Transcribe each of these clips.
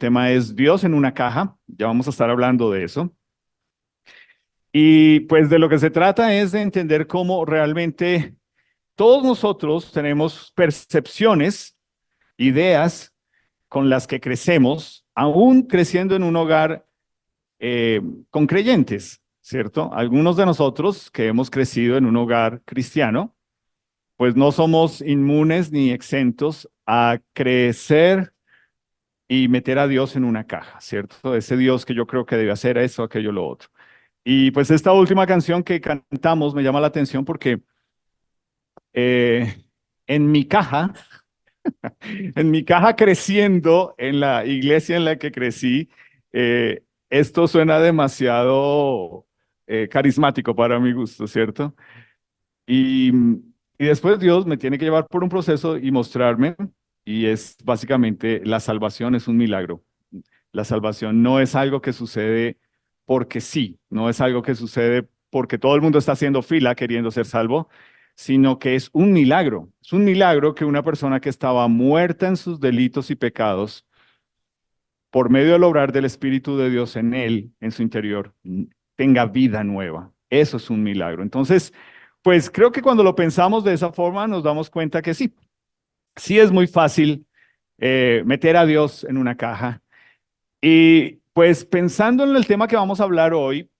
tema es Dios en una caja. Ya vamos a estar hablando de eso. Y pues de lo que se trata es de entender cómo realmente todos nosotros tenemos percepciones, ideas con las que crecemos, aún creciendo en un hogar eh, con creyentes, ¿cierto? Algunos de nosotros que hemos crecido en un hogar cristiano, pues no somos inmunes ni exentos a crecer y meter a Dios en una caja, ¿cierto? Ese Dios que yo creo que debe hacer eso, aquello, lo otro. Y pues esta última canción que cantamos me llama la atención porque eh, en mi caja, en mi caja creciendo, en la iglesia en la que crecí, esto suena demasiado carismático para mi gusto, ¿cierto? Y, y después Dios me tiene que llevar por un proceso y mostrarme, y es básicamente la salvación es un milagro. La salvación no es algo que sucede porque sí, no es algo que sucede porque todo el mundo está haciendo fila queriendo ser salvo, sino que es un milagro. Es un milagro que una persona que estaba muerta en sus delitos y pecados, por medio del obrar del Espíritu de Dios en él, en su interior, tenga vida nueva. Eso es un milagro. Entonces, pues creo que cuando lo pensamos de esa forma nos damos cuenta que sí, sí es muy fácil meter a Dios en una caja. Y pues pensando en el tema que vamos a hablar hoy,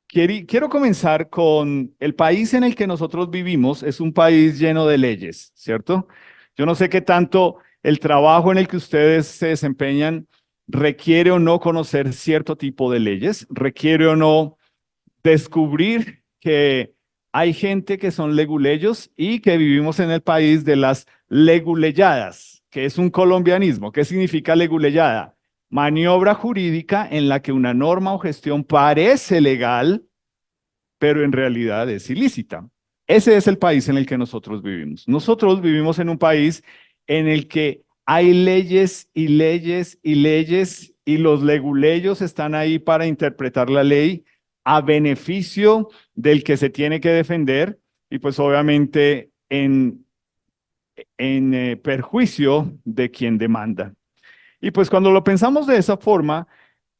quiero comenzar con el país en el que nosotros vivimos. Es un país lleno de leyes, ¿cierto? Yo no sé qué tanto el trabajo en el que ustedes se desempeñan requiere o no conocer cierto tipo de leyes, requiere o no descubrir que hay gente que son leguleyos y que vivimos en el país de las leguleyadas, que es un colombianismo. ¿Qué significa leguleyada? Maniobra jurídica en la que una norma o gestión parece legal, pero en realidad es ilícita. Ese es el país en el que nosotros vivimos. Nosotros vivimos en un país en el que hay leyes y leyes y leyes y los leguleyos están ahí para interpretar la ley a beneficio del que se tiene que defender y pues obviamente en perjuicio de quien demanda. Y pues cuando lo pensamos de esa forma,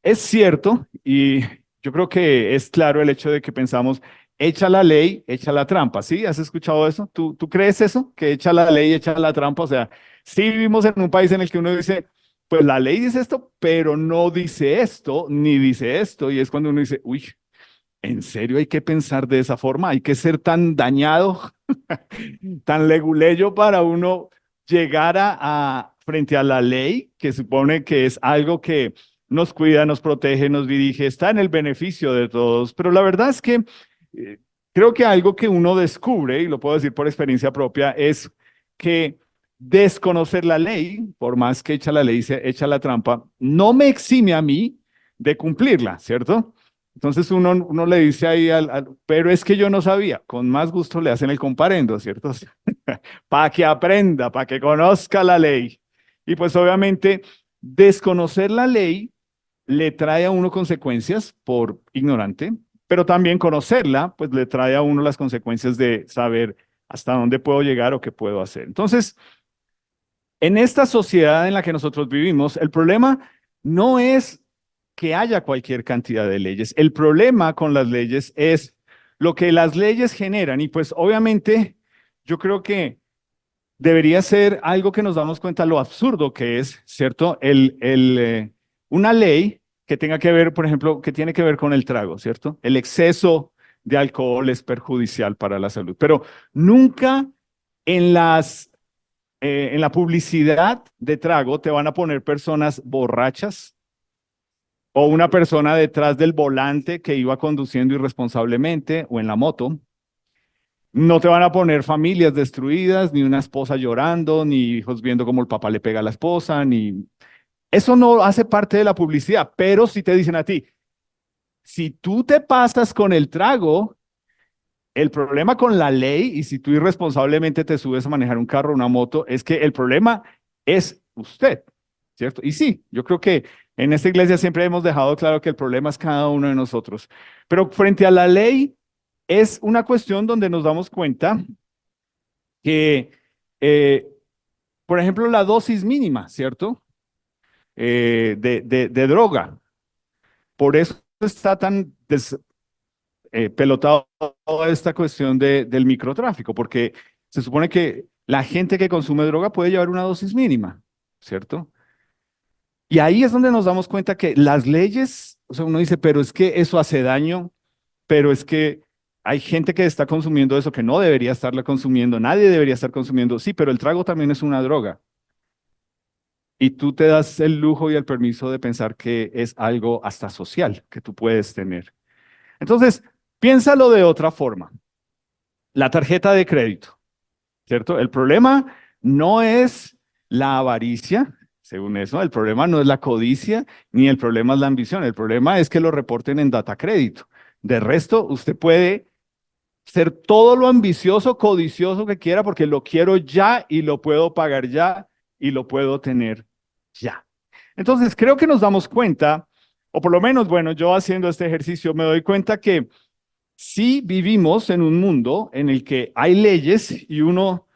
es cierto, y yo creo que es claro el hecho de que pensamos, echa la ley, echa la trampa, ¿sí? ¿Has escuchado eso? ¿Tú crees eso? Que echa la ley, echa la trampa. O sea, sí vivimos en un país en el que uno dice, pues la ley dice esto, pero no dice esto, ni dice esto. Y es cuando uno dice, uy, ¿en serio hay que pensar de esa forma? ¿Hay que ser tan dañado, tan leguleyo para uno llegar frente a la ley, que supone que es algo que nos cuida, nos protege, nos dirige, está en el beneficio de todos? Pero la verdad es que eh, creo que algo que uno descubre, y lo puedo decir por experiencia propia, es que desconocer la ley, por más que echa la ley, se echa la trampa, no me exime a mí de cumplirla, ¿cierto? Entonces uno le dice ahí pero es que yo no sabía, con más gusto le hacen el comparendo, ¿cierto? Para que aprenda, para que conozca la ley. Y pues obviamente desconocer la ley le trae a uno consecuencias por ignorante, pero también conocerla, pues le trae a uno las consecuencias de saber hasta dónde puedo llegar o qué puedo hacer. Entonces, en esta sociedad en la que nosotros vivimos, el problema no es que haya cualquier cantidad de leyes. El problema con las leyes es lo que las leyes generan. Y pues obviamente yo creo que debería ser algo que nos damos cuenta lo absurdo que es, ¿cierto? Una ley que tenga que ver, por ejemplo, que tiene que ver con el trago, ¿cierto? El exceso de alcohol es perjudicial para la salud, pero nunca en en la publicidad de trago te van a poner personas borrachas o una persona detrás del volante que iba conduciendo irresponsablemente o en la moto. No te van a poner familias destruidas, ni una esposa llorando, ni hijos viendo cómo el papá le pega a la esposa, ni... Eso no hace parte de la publicidad, pero si te dicen a ti, si tú te pasas con el trago, el problema con la ley, y si tú irresponsablemente te subes a manejar un carro o una moto, es que el problema es usted, ¿cierto? Y sí, yo creo que en esta iglesia siempre hemos dejado claro que el problema es cada uno de nosotros. Pero frente a la ley es una cuestión donde nos damos cuenta que, eh, por ejemplo, la dosis mínima, ¿cierto? de droga. Por eso está tan pelotado toda esta cuestión del microtráfico, porque se supone que la gente que consume droga puede llevar una dosis mínima, ¿cierto? Y ahí es donde nos damos cuenta que las leyes, o sea, uno dice, pero es que eso hace daño, pero es que hay gente que está consumiendo eso que no debería estarla consumiendo, nadie debería estar consumiendo, sí, pero el trago también es una droga. Y tú te das el lujo y el permiso de pensar que es algo hasta social que tú puedes tener. Entonces, piénsalo de otra forma. La tarjeta de crédito, ¿cierto? El problema no es la avaricia, según eso, el problema no es la codicia, ni el problema es la ambición, el problema es que lo reporten en data crédito. De resto, usted puede ser todo lo ambicioso, codicioso que quiera, porque lo quiero ya y lo puedo pagar ya y lo puedo tener ya. Entonces, creo que nos damos cuenta, o por lo menos, bueno, yo haciendo este ejercicio me doy cuenta que sí vivimos en un mundo en el que hay leyes y uno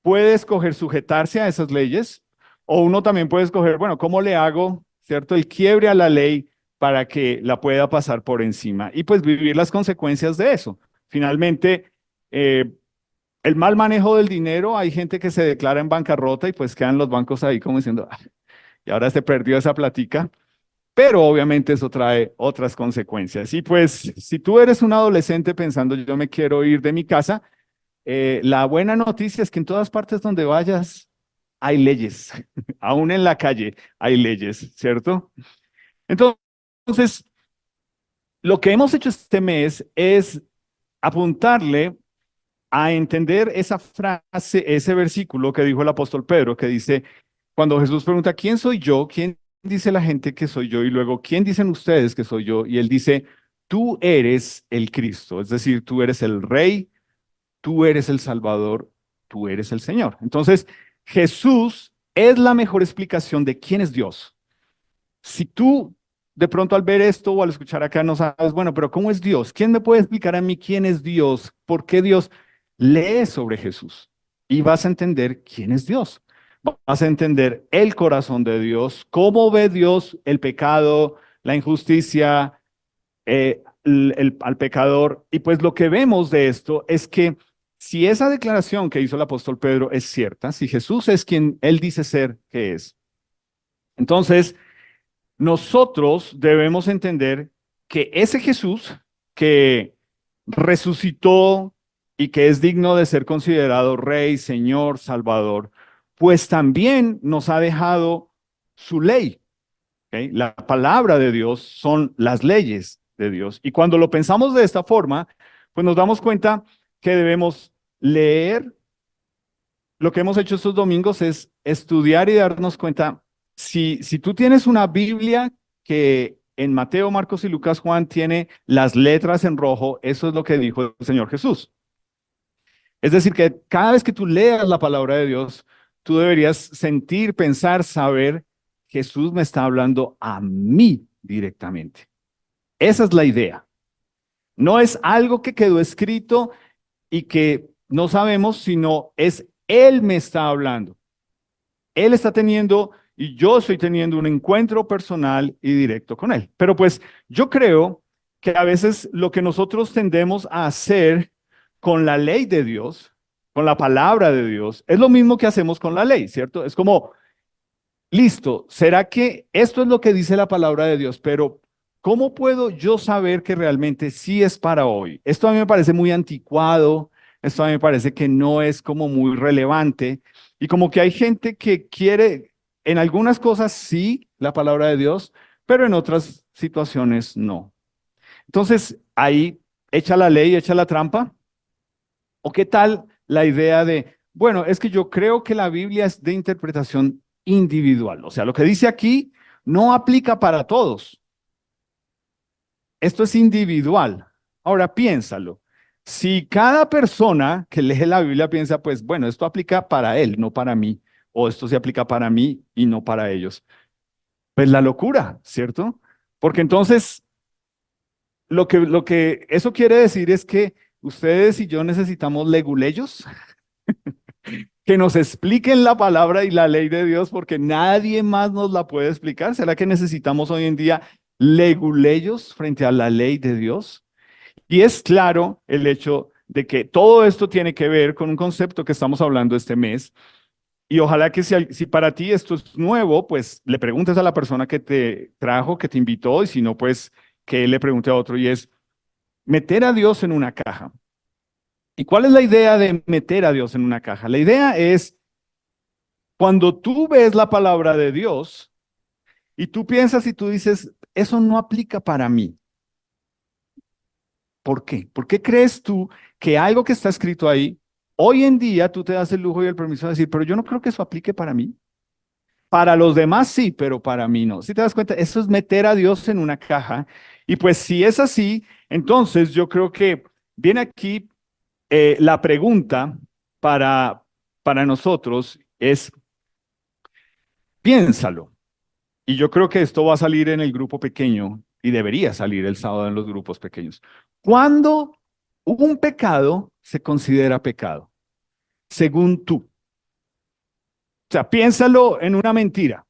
puede escoger sujetarse a esas leyes, o uno también puede escoger, bueno, ¿cómo le hago, cierto, el quiebre a la ley para que la pueda pasar por encima? Y pues vivir las consecuencias de eso. Finalmente, eh, el mal manejo del dinero, hay gente que se declara en bancarrota y pues quedan los bancos ahí como diciendo, "Ah, y ahora se perdió esa platica", pero obviamente eso trae otras consecuencias. Y pues si tú eres un adolescente pensando, yo me quiero ir de mi casa, la buena noticia es que en todas partes donde vayas hay leyes, aún en la calle hay leyes, ¿cierto? Entonces, lo que hemos hecho este mes es apuntarle a entender esa frase, ese versículo que dijo el apóstol Pedro, que dice, cuando Jesús pregunta, ¿quién soy yo? ¿Quién dice la gente que soy yo? Y luego, ¿quién dicen ustedes que soy yo? Y él dice, tú eres el Cristo, es decir, tú eres el Rey, tú eres el Salvador, tú eres el Señor. Entonces, Jesús es la mejor explicación de quién es Dios. Si tú de pronto al ver esto o al escuchar acá no sabes, bueno, pero ¿cómo es Dios? ¿Quién me puede explicar a mí quién es Dios? ¿Por qué Dios? Lee sobre Jesús y vas a entender quién es Dios. Vas a entender el corazón de Dios, cómo ve Dios el pecado, la injusticia, al pecador. Y pues lo que vemos de esto es que si esa declaración que hizo el apóstol Pedro es cierta, si Jesús es quien él dice ser que es, entonces nosotros debemos entender que ese Jesús que resucitó y que es digno de ser considerado Rey, Señor, Salvador, pues también nos ha dejado su ley. ¿Ok? La palabra de Dios son las leyes de Dios. Y cuando lo pensamos de esta forma, pues nos damos cuenta que debemos leer. Lo que hemos hecho estos domingos es estudiar y darnos cuenta, si tú tienes una Biblia que en Mateo, Marcos y Lucas, Juan tiene las letras en rojo, eso es lo que dijo el Señor Jesús. Es decir, que cada vez que tú leas la palabra de Dios, tú deberías sentir, pensar, saber, Jesús me está hablando a mí directamente. Esa es la idea. No es algo que quedó escrito y que no sabemos, sino es Él me está hablando. Él está teniendo y yo estoy teniendo un encuentro personal y directo con Él. Pero pues yo creo que a veces lo que nosotros tendemos a hacer con la ley de Dios, con la palabra de Dios, es lo mismo que hacemos con la ley, ¿cierto? Es como, listo, ¿será que esto es lo que dice la palabra de Dios? Pero ¿cómo puedo yo saber que realmente sí es para hoy? Esto a mí me parece muy anticuado, esto a mí me parece que no es como muy relevante y como que hay gente que quiere, en algunas cosas sí, la palabra de Dios, pero en otras situaciones no. Entonces, ahí echa la ley, echa la trampa. ¿O qué tal la idea de, bueno, es que yo creo que la Biblia es de interpretación individual? O sea, lo que dice aquí no aplica para todos. Esto es individual. Ahora piénsalo. Si cada persona que lee la Biblia piensa, pues bueno, esto aplica para él, no para mí, o esto se aplica para mí y no para ellos, pues la locura, ¿cierto? Porque entonces lo que eso quiere decir es que ustedes y yo necesitamos leguleyos. que nos expliquen la palabra y la ley de Dios, porque nadie más nos la puede explicar. ¿Será que necesitamos hoy en día leguleyos frente a la ley de Dios? Y es claro el hecho de que todo esto tiene que ver con un concepto que estamos hablando este mes. Y ojalá que si para ti esto es nuevo, pues le preguntes a la persona que te trajo, que te invitó, y si no, pues que él le pregunte a otro, y es meter a Dios en una caja. ¿Y cuál es la idea de meter a Dios en una caja? La idea es cuando tú ves la palabra de Dios y tú piensas y tú dices, eso no aplica para mí. ¿Por qué? ¿Por qué crees tú que algo que está escrito ahí, hoy en día tú te das el lujo y el permiso de decir, pero yo no creo que eso aplique para mí? Para los demás sí, pero para mí no. Si te das cuenta, eso es meter a Dios en una caja. Y pues si es así, entonces yo creo que viene aquí la pregunta para, para nosotros es, piénsalo. Y yo creo que esto va a salir en el grupo pequeño y debería salir el sábado en los grupos pequeños. ¿Cuándo un pecado se considera pecado? Según tú. O sea, piénsalo en una mentira.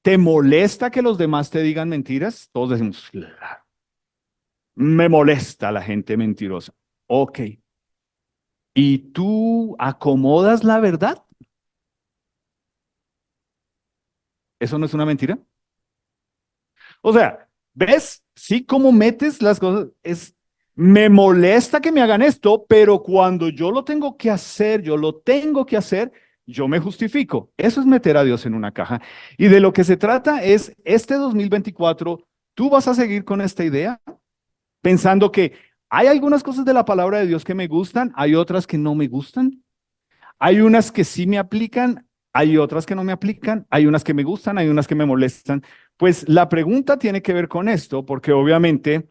¿Te molesta que los demás te digan mentiras? Todos decimos, "Claro, me molesta la gente mentirosa". Ok. ¿Y tú acomodas la verdad? ¿Eso no es una mentira? O sea, ¿ves? Sí, cómo metes las cosas. Me molesta que me hagan esto, pero cuando yo lo tengo que hacer, yo me justifico. Eso es meter a Dios en una caja. Y de lo que se trata es, este 2024, ¿tú vas a seguir con esta idea? Pensando que hay algunas cosas de la palabra de Dios que me gustan, hay otras que no me gustan. Hay unas que sí me aplican, hay otras que no me aplican, hay unas que me gustan, hay unas que me molestan. Pues la pregunta tiene que ver con esto, porque obviamente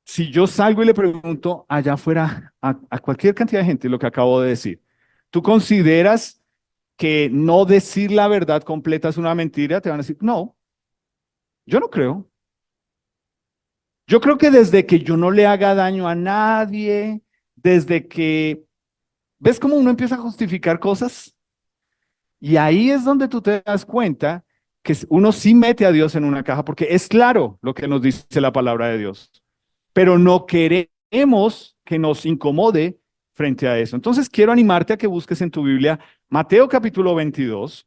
si yo salgo y le pregunto allá afuera a cualquier cantidad de gente lo que acabo de decir, ¿tú consideras que no decir la verdad completa es una mentira? Te van a decir, no, yo no creo. Yo creo que desde que yo no le haga daño a nadie, desde que, ¿ves cómo uno empieza a justificar cosas? Y ahí es donde tú te das cuenta que uno sí mete a Dios en una caja, porque es claro lo que nos dice la palabra de Dios, pero no queremos que nos incomode frente a eso. Entonces quiero animarte a que busques en tu Biblia Mateo capítulo 22.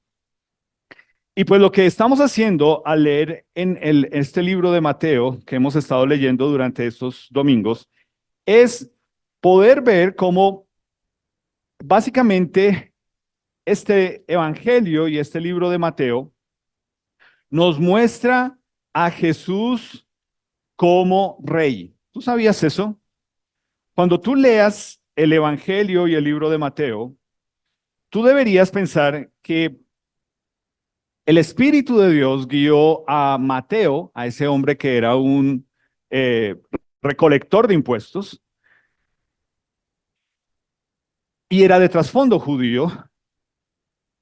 Y pues lo que estamos haciendo al leer en este libro de Mateo que hemos estado leyendo durante estos domingos es poder ver cómo básicamente este evangelio y este libro de Mateo nos muestra a Jesús como rey. ¿Tú sabías eso? Cuando tú leas el evangelio y el libro de Mateo, tú deberías pensar que el Espíritu de Dios guió a Mateo, a ese hombre que era un eh, recolector de impuestos y era de trasfondo judío,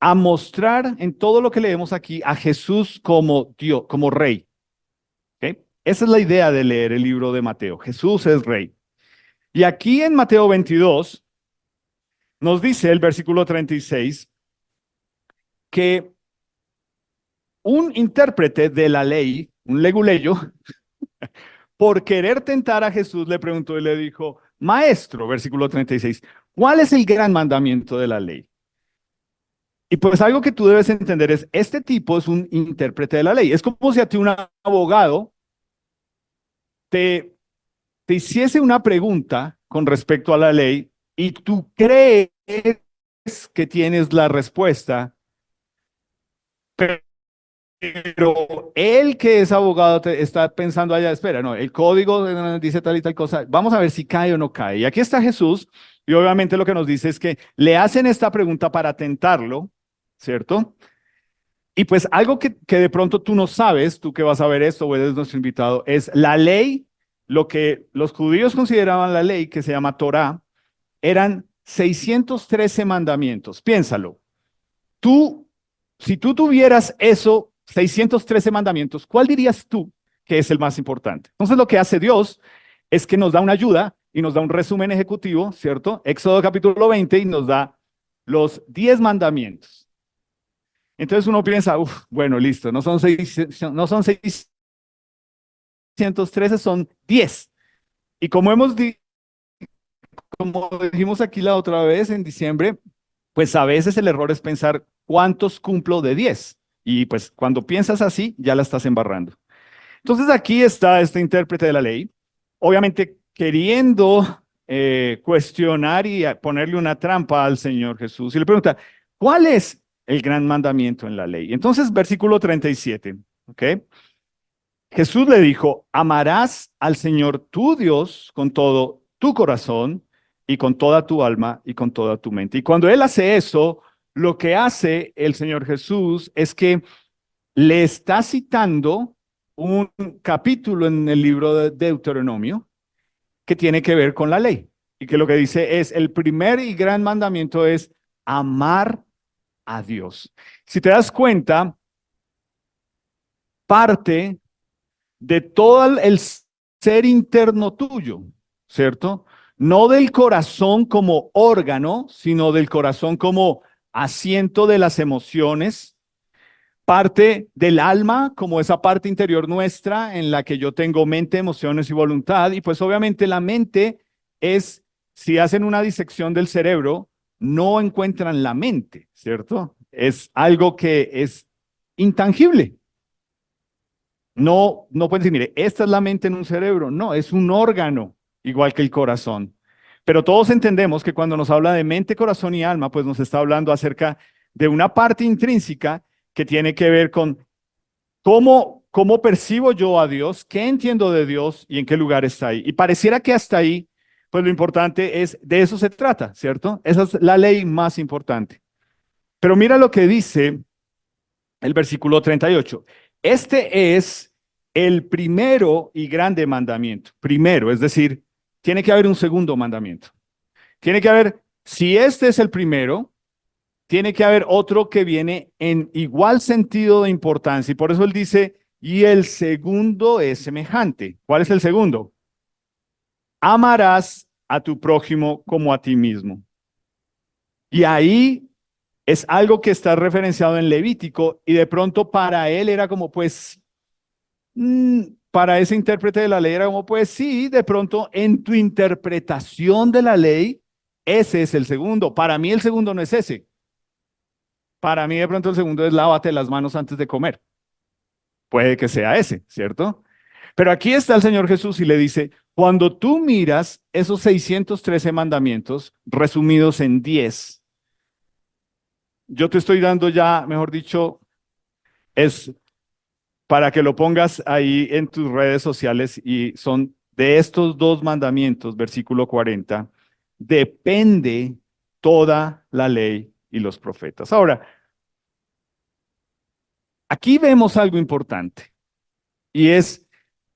a mostrar en todo lo que leemos aquí a Jesús como Dios, como rey. ¿Ok? Esa es la idea de leer el libro de Mateo. Jesús es rey. Y aquí en Mateo 22 nos dice el versículo 36 que un intérprete de la ley, un leguleyo, por querer tentar a Jesús, le preguntó y le dijo, Maestro, versículo 36, ¿cuál es el gran mandamiento de la ley? Y pues algo que tú debes entender es, este tipo es un intérprete de la ley. Es como si a ti un abogado te, te hiciese una pregunta con respecto a la ley y tú crees que tienes la respuesta, pero él que es abogado está pensando allá, espera, no, el código dice tal y tal cosa, vamos a ver si cae o no cae. Y aquí está Jesús, y obviamente lo que nos dice es que le hacen esta pregunta para tentarlo, ¿cierto? Y pues algo que de pronto tú no sabes, tú que vas a ver esto o eres nuestro invitado, es la ley, lo que los judíos consideraban la ley, que se llama Torá, eran 613 mandamientos. Piénsalo. Tú, si tú tuvieras eso, 613 mandamientos, ¿cuál dirías tú que es el más importante? Entonces lo que hace Dios es que nos da una ayuda y nos da un resumen ejecutivo, ¿cierto? Éxodo capítulo 20 y nos da los 10 mandamientos. Entonces uno piensa, uff, bueno, listo, no son 613, son 10. Y como dijimos aquí la otra vez en diciembre, pues a veces el error es pensar cuántos cumplo de 10. Y pues cuando piensas así, ya la estás embarrando. Entonces aquí está este intérprete de la ley, obviamente queriendo cuestionar y ponerle una trampa al Señor Jesús. Y le pregunta, ¿cuál es el gran mandamiento en la ley? Entonces, versículo 37, ¿ok? Jesús le dijo, amarás al Señor tu Dios con todo tu corazón y con toda tu alma y con toda tu mente. Y cuando él hace eso, lo que hace el Señor Jesús es que le está citando un capítulo en el libro de Deuteronomio que tiene que ver con la ley. Y que lo que dice es, el primer y gran mandamiento es amar a Dios. Si te das cuenta, parte de todo el ser interno tuyo, ¿cierto? No del corazón como órgano, sino del corazón como asiento de las emociones, parte del alma como esa parte interior nuestra en la que yo tengo mente, emociones y voluntad. Y pues obviamente la mente es, si hacen una disección del cerebro, no encuentran la mente, ¿cierto? Es algo que es intangible. No pueden decir, mire, esta es la mente en un cerebro. No, es un órgano, igual que el corazón. Pero todos entendemos que cuando nos habla de mente, corazón y alma, pues nos está hablando acerca de una parte intrínseca que tiene que ver con cómo percibo yo a Dios, qué entiendo de Dios y en qué lugar está ahí. Y pareciera que hasta ahí, pues lo importante es, de eso se trata, ¿cierto? Esa es la ley más importante. Pero mira lo que dice el versículo 38. Este es el primero y grande mandamiento. Primero, es decir, tiene que haber un segundo mandamiento. Tiene que haber, si este es el primero, tiene que haber otro que viene en igual sentido de importancia. Y por eso él dice, y el segundo es semejante. ¿Cuál es el segundo? Amarás a tu prójimo como a ti mismo. Y ahí es algo que está referenciado en Levítico y de pronto para él era como pues, para ese intérprete de la ley era como pues sí, de pronto en tu interpretación de la ley, ese es el segundo. Para mí el segundo no es ese. Para mí de pronto el segundo es lávate las manos antes de comer. Puede que sea ese, ¿cierto? Pero aquí está el Señor Jesús y le dice, cuando tú miras esos 613 mandamientos resumidos en 10, yo te estoy dando ya, mejor dicho, es para que lo pongas ahí en tus redes sociales y son de estos dos mandamientos, versículo 40, depende toda la ley y los profetas. Ahora, aquí vemos algo importante y es,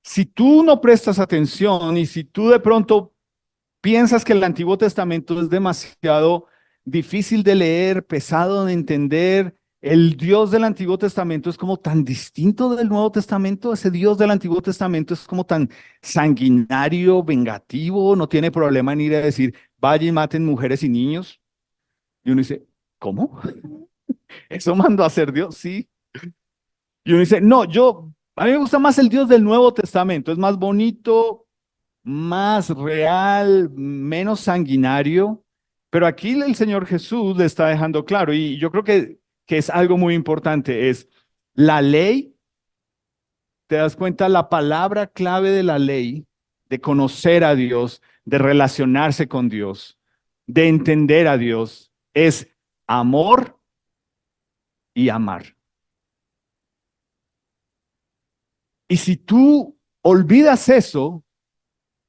si tú no prestas atención y si tú de pronto piensas que el Antiguo Testamento es demasiado difícil de leer, pesado de entender, el Dios del Antiguo Testamento es como tan distinto del Nuevo Testamento, ese Dios del Antiguo Testamento es como tan sanguinario, vengativo, no tiene problema en ir a decir, vayan y maten mujeres y niños. Y uno dice, ¿cómo? ¿Eso mandó a hacer Dios? Sí. Y uno dice, no, a mí me gusta más el Dios del Nuevo Testamento, es más bonito, más real, menos sanguinario. Pero aquí el Señor Jesús le está dejando claro, y yo creo que es algo muy importante, es la ley, te das cuenta, la palabra clave de la ley, de conocer a Dios, de relacionarse con Dios, de entender a Dios, es amor y amar. Y si tú olvidas eso,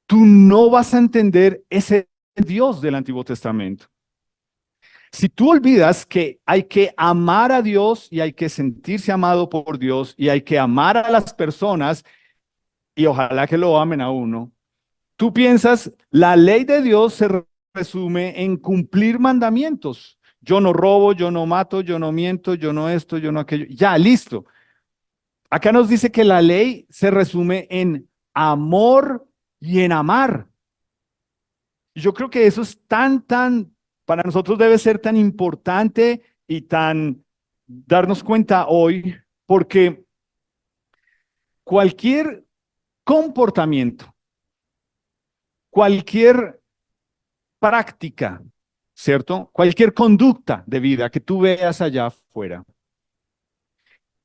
tú no vas a entender ese Dios del Antiguo Testamento. Si tú olvidas que hay que amar a Dios y hay que sentirse amado por Dios y hay que amar a las personas y ojalá que lo amen a uno, tú piensas, la ley de Dios se resume en cumplir mandamientos. Yo no robo, yo no mato, yo no miento, yo no esto, yo no aquello. Ya, listo. Acá nos dice que la ley se resume en amor y en amar. Y yo creo que eso es tan para nosotros debe ser tan importante y tan darnos cuenta hoy, porque cualquier comportamiento, cualquier práctica, ¿cierto? Cualquier conducta de vida que tú veas allá afuera,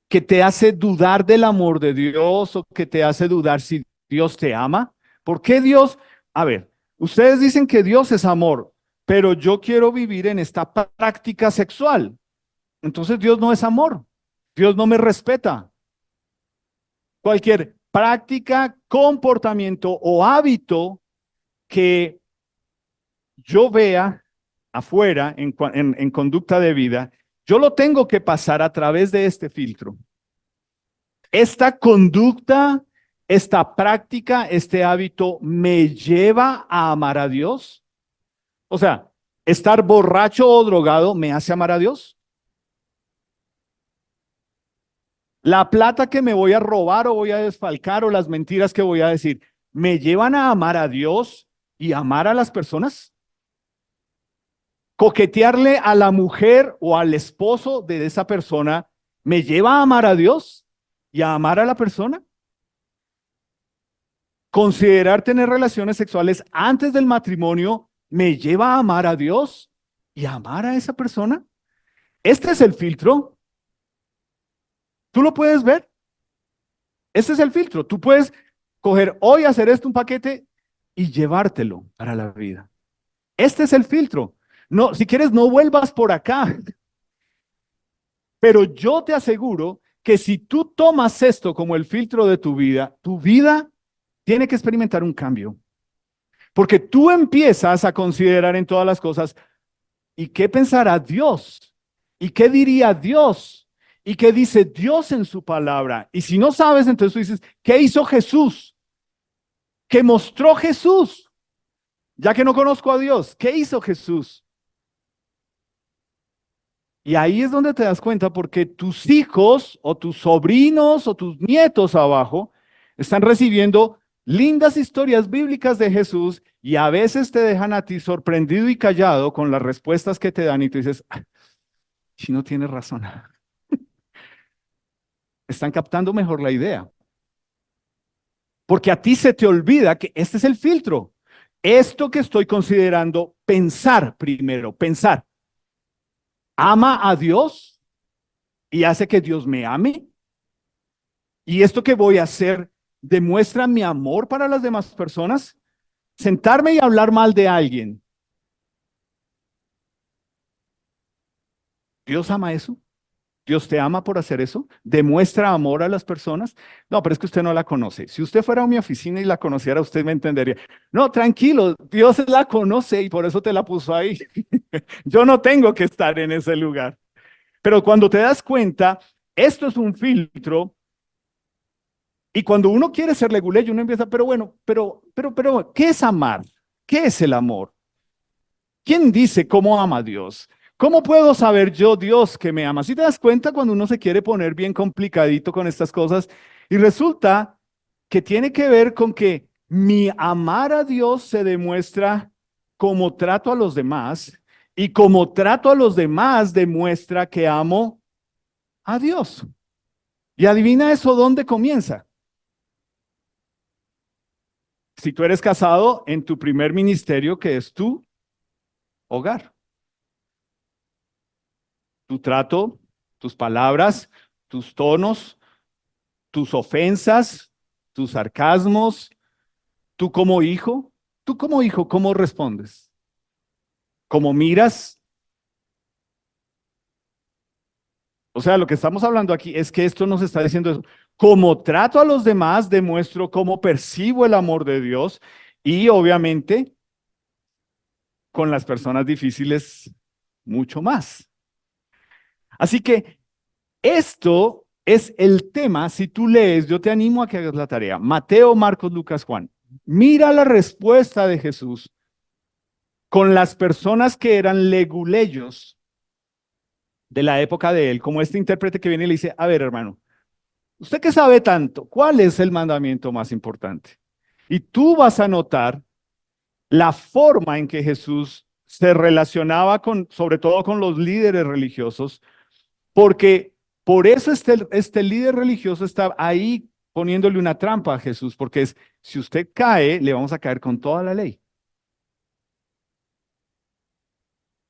que te hace dudar del amor de Dios o que te hace dudar si Dios te ama. ¿Por qué Dios? A ver, ustedes dicen que Dios es amor, pero yo quiero vivir en esta práctica sexual. Entonces Dios no es amor. Dios no me respeta. Cualquier práctica, comportamiento o hábito que yo vea afuera en conducta de vida, yo lo tengo que pasar a través de este filtro. Esta conducta, esta práctica, este hábito me lleva a amar a Dios. O sea, estar borracho o drogado me hace amar a Dios. La plata que me voy a robar o voy a desfalcar o las mentiras que voy a decir, ¿me llevan a amar a Dios y amar a las personas? Coquetearle a la mujer o al esposo de esa persona, ¿me lleva a amar a Dios y a amar a la persona? Considerar tener relaciones sexuales antes del matrimonio, ¿me lleva a amar a Dios y a amar a esa persona? Este es el filtro. ¿Tú lo puedes ver? Este es el filtro. Tú puedes coger hoy, hacer esto, un paquete y llevártelo para la vida. Este es el filtro. No, si quieres, no vuelvas por acá. Pero yo te aseguro que si tú tomas esto como el filtro de tu vida tiene que experimentar un cambio. Porque tú empiezas a considerar en todas las cosas, ¿y qué pensará Dios? ¿Y qué diría Dios? ¿Y qué dice Dios en su palabra? Y si no sabes, entonces tú dices, ¿qué hizo Jesús? ¿Qué mostró Jesús? Ya que no conozco a Dios, ¿qué hizo Jesús? Y ahí es donde te das cuenta porque tus hijos o tus sobrinos o tus nietos abajo están recibiendo lindas historias bíblicas de Jesús y a veces te dejan a ti sorprendido y callado con las respuestas que te dan y tú dices, "Ah, si no tienes razón". Están captando mejor la idea. Porque a ti se te olvida que este es el filtro. Esto que estoy considerando, pensar primero, pensar, ¿ama a Dios y hace que Dios me ame? ¿Y esto que voy a hacer demuestra mi amor para las demás personas? Sentarme y hablar mal de alguien. ¿Dios ama eso? ¿Dios te ama por hacer eso? ¿Demuestra amor a las personas? No, pero es que usted no la conoce. Si usted fuera a mi oficina y la conociera, usted me entendería. No, tranquilo, Dios la conoce y por eso te la puso ahí. Yo no tengo que estar en ese lugar. Pero cuando te das cuenta, esto es un filtro y cuando uno quiere ser leguleyo, uno empieza, pero bueno, pero, ¿qué es amar? ¿Qué es el amor? ¿Quién dice cómo ama a Dios? ¿Cómo puedo saber yo, Dios, que me ama? Si te das cuenta cuando uno se quiere poner bien complicadito con estas cosas y resulta que tiene que ver con que mi amar a Dios se demuestra como trato a los demás y como trato a los demás demuestra que amo a Dios. Y adivina eso, ¿dónde comienza? Si tú eres casado en tu primer ministerio, que es tu hogar. Tu trato, tus palabras, tus tonos, tus ofensas, tus sarcasmos, tú como hijo, ¿cómo respondes? ¿Cómo miras? O sea, lo que estamos hablando aquí es que esto nos está diciendo eso. Como trato a los demás, demuestro cómo percibo el amor de Dios y obviamente con las personas difíciles mucho más. Así que esto es el tema, si tú lees, yo te animo a que hagas la tarea. Mateo, Marcos, Lucas, Juan. Mira la respuesta de Jesús con las personas que eran leguleyos de la época de él, como este intérprete que viene y le dice, a ver, hermano, usted que sabe tanto, ¿cuál es el mandamiento más importante? Y tú vas a notar la forma en que Jesús se relacionaba con, sobre todo con los líderes religiosos, porque por eso este líder religioso está ahí poniéndole una trampa a Jesús, porque es, si usted cae, le vamos a caer con toda la ley.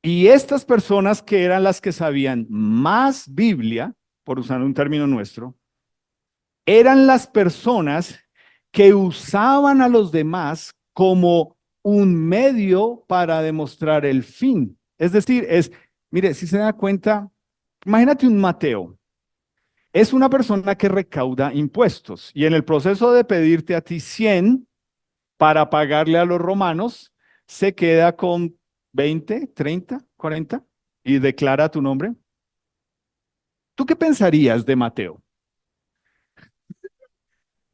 Y estas personas que eran las que sabían más Biblia, por usar un término nuestro, eran las personas que usaban a los demás como un medio para demostrar el fin. Es decir, mire, si se da cuenta, imagínate un Mateo. Es una persona que recauda impuestos y en el proceso de pedirte a ti 100 para pagarle a los romanos, se queda con 20, 30, 40 y declara tu nombre. ¿Tú qué pensarías de Mateo?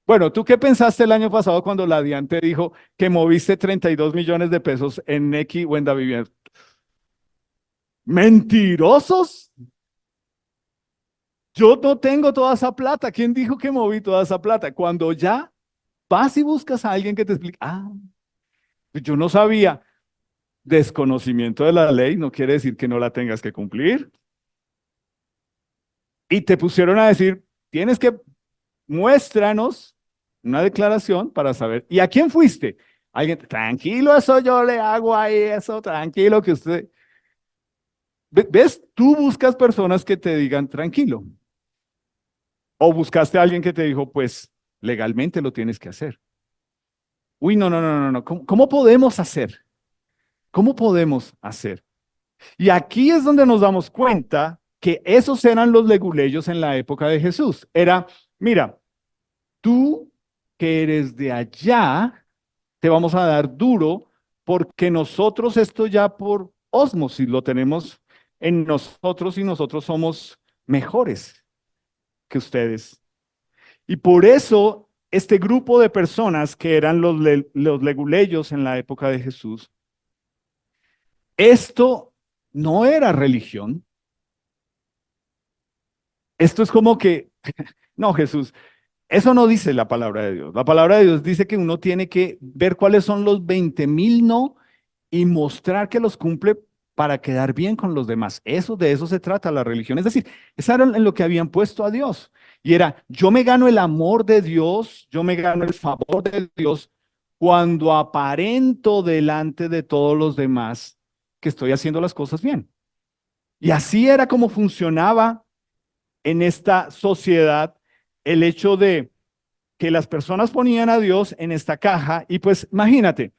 Bueno, ¿tú qué pensaste el año pasado cuando la DIAN te dijo que moviste 32 millones de pesos en Nequi o en Davivienda? ¡Mentirosos! Yo no tengo toda esa plata. ¿Quién dijo que moví toda esa plata? Cuando ya vas y buscas a alguien que te explique, yo no sabía. Desconocimiento de la ley no quiere decir que no la tengas que cumplir. Y te pusieron a decir, tienes que muéstranos una declaración para saber. ¿Y a quién fuiste? Alguien, tranquilo, eso yo le hago ahí, eso, tranquilo, que usted. ¿Ves? Tú buscas personas que te digan tranquilo. O buscaste a alguien que te dijo, pues legalmente lo tienes que hacer. Uy, no, no, no, no, no. ¿Cómo podemos hacer? ¿Cómo podemos hacer? Y aquí es donde nos damos cuenta que esos eran los leguleyos en la época de Jesús. Era, mira, tú que eres de allá, te vamos a dar duro porque nosotros esto ya por ósmosis lo tenemos en nosotros y nosotros somos mejores que ustedes. Y por eso este grupo de personas que eran los leguleyos en la época de Jesús, esto no era religión. Esto es como que, no, Jesús, eso no dice la palabra de Dios. La palabra de Dios dice que uno tiene que ver cuáles son los 20,000 no y mostrar que los cumple para quedar bien con los demás. Eso, de eso se trata la religión. Es decir, eso era en lo que habían puesto a Dios. Y era, yo me gano el amor de Dios, yo me gano el favor de Dios cuando aparento delante de todos los demás que estoy haciendo las cosas bien. Y así era como funcionaba en esta sociedad el hecho de que las personas ponían a Dios en esta caja y pues imagínate,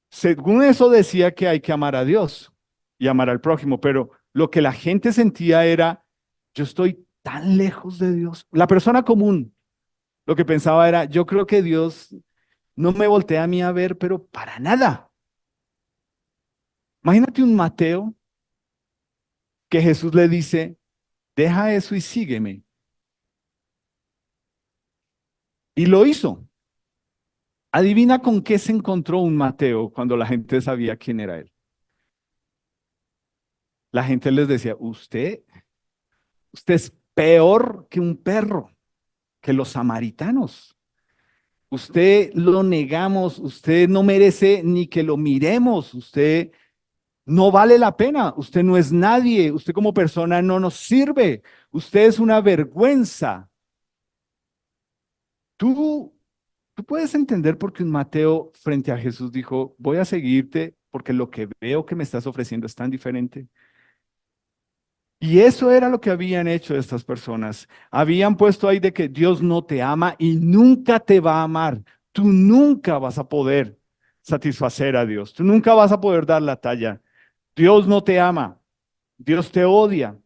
según eso decía que hay que amar a Dios y amar al prójimo, pero lo que la gente sentía era, yo estoy tan lejos de Dios. La persona común lo que pensaba era, yo creo que Dios no me voltea a mí a ver, pero para nada. Imagínate un Mateo que Jesús le dice, deja eso y sígueme. Y lo hizo. Adivina con qué se encontró un Mateo cuando la gente sabía quién era él. La gente les decía, usted es peor que un perro, que los samaritanos. Usted lo negamos, usted no merece ni que lo miremos, usted no vale la pena, usted no es nadie, usted como persona no nos sirve, usted es una vergüenza. Tú, tú puedes entender por qué un Mateo frente a Jesús dijo, voy a seguirte porque lo que veo que me estás ofreciendo es tan diferente. Y eso era lo que habían hecho estas personas. Habían puesto ahí de que Dios no te ama y nunca te va a amar. Tú nunca vas a poder satisfacer a Dios. Tú nunca vas a poder dar la talla. Dios no te ama. Dios te odia.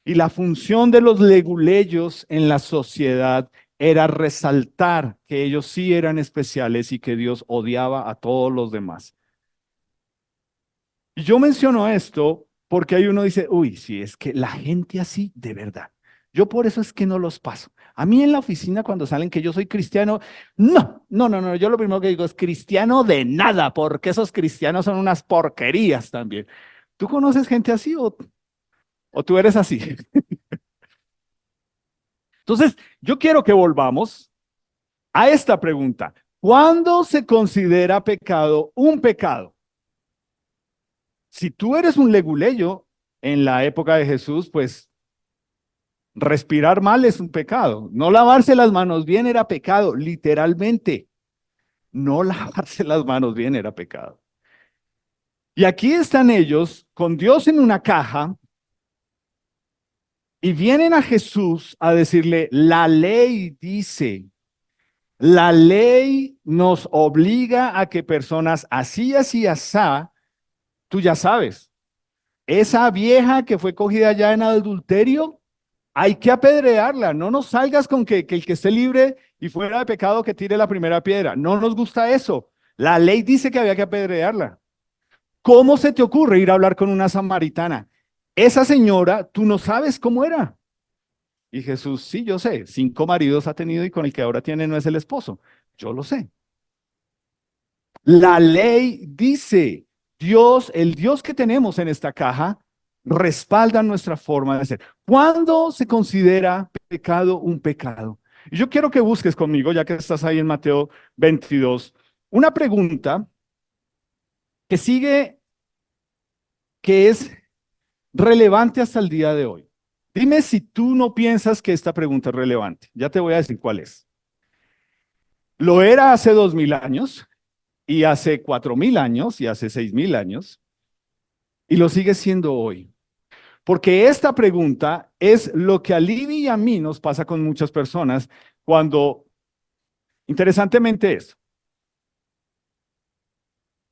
Y la función de los leguleyos en la sociedad era resaltar que ellos sí eran especiales y que Dios odiaba a todos los demás. Y yo menciono esto porque hay uno dice, uy, sí, es que la gente así, de verdad. Yo por eso es que no los paso. A mí en la oficina cuando salen que yo soy cristiano, no, no, no, no, yo lo primero que digo es cristiano de nada, porque esos cristianos son unas porquerías también. ¿Tú conoces gente así o tú eres así? Entonces, yo quiero que volvamos a esta pregunta. ¿Cuándo se considera pecado un pecado? Si tú eres un leguleyo en la época de Jesús, pues respirar mal es un pecado. No lavarse las manos bien era pecado, literalmente. No lavarse las manos bien era pecado. Y aquí están ellos con Dios en una caja y vienen a Jesús a decirle, la ley dice, la ley nos obliga a que personas así, así, asá, tú ya sabes, esa vieja que fue cogida ya en adulterio, hay que apedrearla. No nos salgas con que el que esté libre y fuera de pecado que tire la primera piedra. No nos gusta eso. La ley dice que había que apedrearla. ¿Cómo se te ocurre ir a hablar con una samaritana? Esa señora, tú no sabes cómo era. Y Jesús, sí, yo sé, 5 maridos ha tenido y con el que ahora tiene no es el esposo. Yo lo sé. La ley dice, Dios, el Dios que tenemos en esta caja, respalda nuestra forma de ser. ¿Cuándo se considera pecado un pecado? Y yo quiero que busques conmigo, ya que estás ahí en Mateo 22, una pregunta que sigue, que es relevante hasta el día de hoy. Dime si tú no piensas que esta pregunta es relevante. Ya te voy a decir cuál es. Lo era hace 2000 años y hace 4000 años y hace 6000 años y lo sigue siendo hoy. Porque esta pregunta es lo que a Libby y a mí nos pasa con muchas personas cuando, interesantemente es,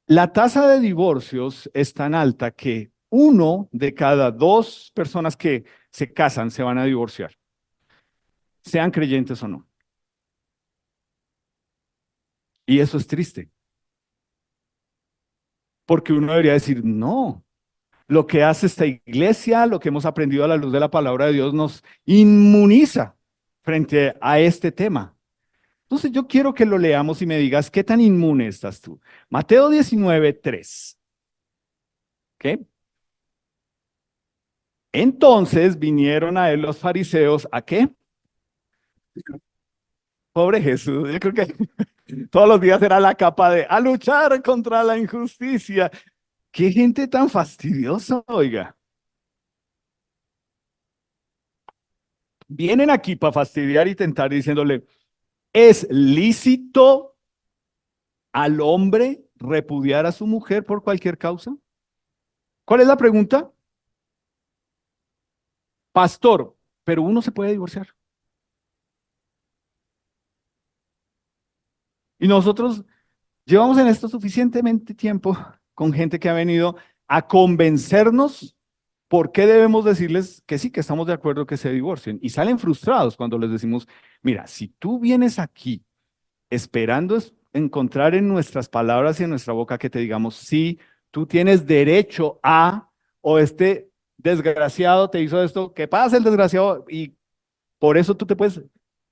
la tasa de divorcios es tan alta que 1 de cada 2 personas que se casan se van a divorciar, sean creyentes o no. Y eso es triste, porque uno debería decir, no, lo que hace esta iglesia, lo que hemos aprendido a la luz de la palabra de Dios nos inmuniza frente a este tema. Entonces yo quiero que lo leamos y me digas qué tan inmune estás tú. Mateo 19:3. ¿Ok? Entonces vinieron a él los fariseos, ¿a qué? Pobre Jesús, yo creo que todos los días era la capa de a luchar contra la injusticia. Qué gente tan fastidiosa, oiga. Vienen aquí para fastidiar y tentar diciéndole, ¿es lícito al hombre repudiar a su mujer por cualquier causa? ¿Cuál es la pregunta? Pastor, pero uno se puede divorciar. Y nosotros llevamos en esto suficientemente tiempo con gente que ha venido a convencernos por qué debemos decirles que sí, que estamos de acuerdo que se divorcien. Y salen frustrados cuando les decimos, mira, si tú vienes aquí esperando encontrar en nuestras palabras y en nuestra boca que te digamos, sí, tú tienes derecho a, o este desgraciado te hizo esto, que pasa el desgraciado y por eso tú te puedes,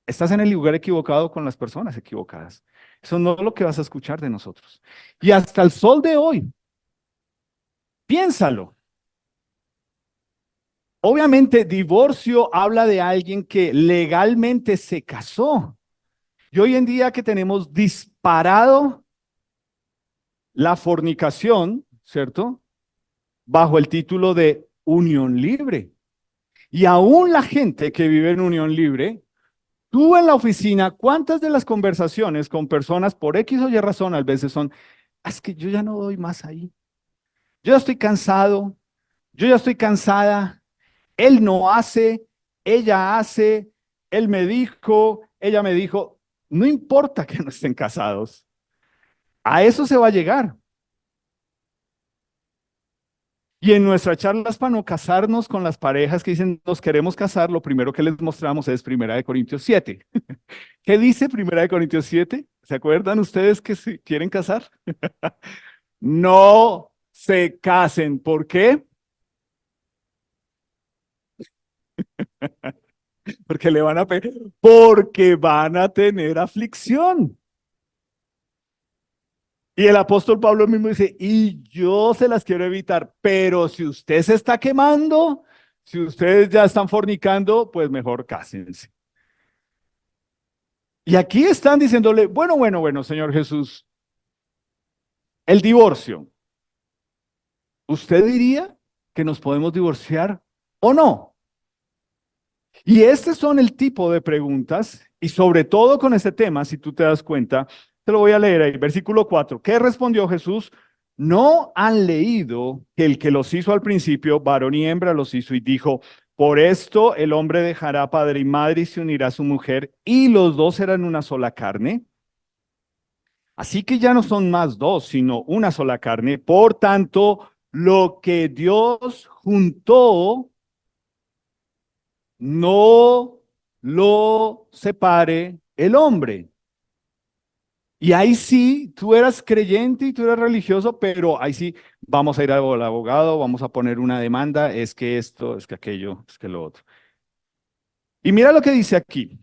estás en el lugar equivocado con las personas equivocadas. Eso no es lo que vas a escuchar de nosotros. Y hasta el sol de hoy, piénsalo. Obviamente, divorcio habla de alguien que legalmente se casó. Y hoy en día que tenemos disparado la fornicación, ¿cierto? Bajo el título de unión libre. Y aún la gente que vive en unión libre, tú en la oficina, ¿cuántas de las conversaciones con personas por X o Y razón a veces son, es que yo ya no doy más ahí? Yo ya estoy cansado, yo ya estoy cansada, él no hace, ella hace, él me dijo, ella me dijo, no importa que no estén casados, a eso se va a llegar. Y en nuestras charlas para no casarnos con las parejas que dicen nos queremos casar, lo primero que les mostramos es 1 Corintios 7. ¿Qué dice 1 Corintios 7? ¿Se acuerdan ustedes que se quieren casar? No se casen. ¿Por qué? Porque le van a pegar. Porque van a tener aflicción. Y el apóstol Pablo mismo dice, y yo se las quiero evitar, pero si usted se está quemando, si ustedes ya están fornicando, pues mejor cásense. Y aquí están diciéndole, bueno, bueno, bueno, Señor Jesús, el divorcio. ¿Usted diría que nos podemos divorciar o no? Y estos son el tipo de preguntas, y sobre todo con este tema, si tú te das cuenta, te lo voy a leer ahí, versículo 4. ¿Qué respondió Jesús? ¿No han leído que el que los hizo al principio, varón y hembra los hizo y dijo, por esto el hombre dejará padre y madre y se unirá a su mujer y los dos serán una sola carne? Así que ya no son más dos, sino una sola carne. Por tanto, lo que Dios juntó, no lo separe el hombre. Y ahí sí, tú eras creyente y tú eras religioso, pero ahí sí, vamos a ir al abogado, vamos a poner una demanda, es que esto, es que aquello, es que lo otro. Y mira lo que dice aquí,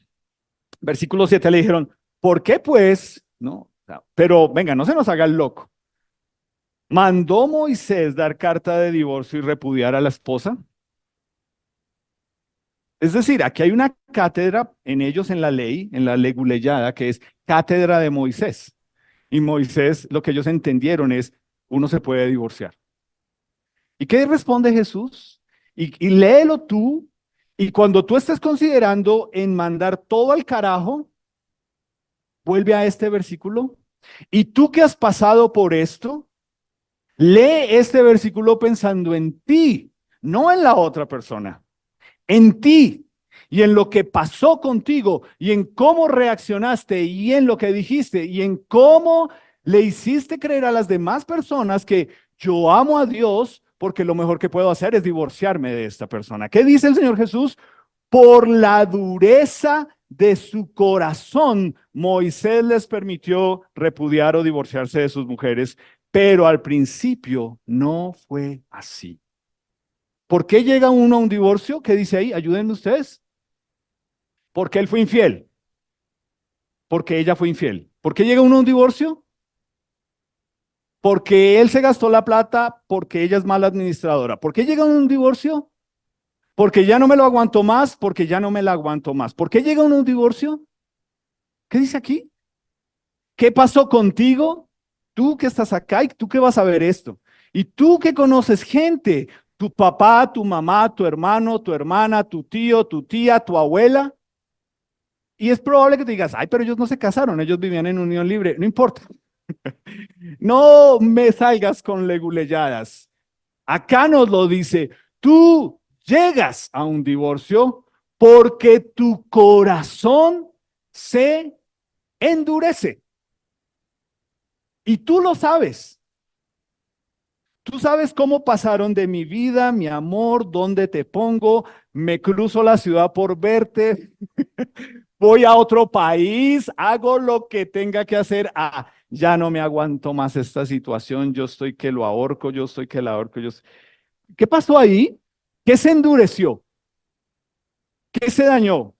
versículo 7 le dijeron, ¿por qué pues? No, pero venga, no se nos haga el loco. ¿Mandó Moisés dar carta de divorcio y repudiar a la esposa? Es decir, aquí hay una cátedra en ellos en la ley, en la leguleyada, que es cátedra de Moisés. Y Moisés, lo que ellos entendieron es, uno se puede divorciar. ¿Y qué responde Jesús? Y léelo tú, y cuando tú estés considerando en mandar todo al carajo, vuelve a este versículo. Y tú que has pasado por esto, lee este versículo pensando en ti, no en la otra persona, en ti y en lo que pasó contigo y en cómo reaccionaste y en lo que dijiste y en cómo le hiciste creer a las demás personas que yo amo a Dios porque lo mejor que puedo hacer es divorciarme de esta persona. ¿Qué dice el Señor Jesús? Por la dureza de su corazón, Moisés les permitió repudiar o divorciarse de sus mujeres, pero al principio no fue así. ¿Por qué llega uno a un divorcio? ¿Qué dice ahí? Ayúdenme ustedes. Porque él fue infiel. Porque ella fue infiel. ¿Por qué llega uno a un divorcio? Porque él se gastó la plata, porque ella es mala administradora. ¿Por qué llega uno a un divorcio? Porque ya no me lo aguanto más, porque ya no me la aguanto más. ¿Por qué llega uno a un divorcio? ¿Qué dice aquí? ¿Qué pasó contigo? Tú que estás acá y tú que vas a ver esto. Y tú que conoces gente, tu papá, tu mamá, tu hermano, tu hermana, tu tío, tu tía, tu abuela. Y es probable que te digas, ay, pero ellos no se casaron, ellos vivían en unión libre. No importa. No me salgas con leguleyadas. Acá nos lo dice, tú llegas a un divorcio porque tu corazón se endurece. Y tú lo sabes. Tú sabes cómo pasaron de mi vida, mi amor, dónde te pongo, me cruzo la ciudad por verte, voy a otro país, hago lo que tenga que hacer. Ah, ya no me aguanto más esta situación, yo estoy que lo ahorco, yo estoy que la ahorco. ¿Qué pasó ahí? ¿Qué se endureció? ¿Qué se dañó?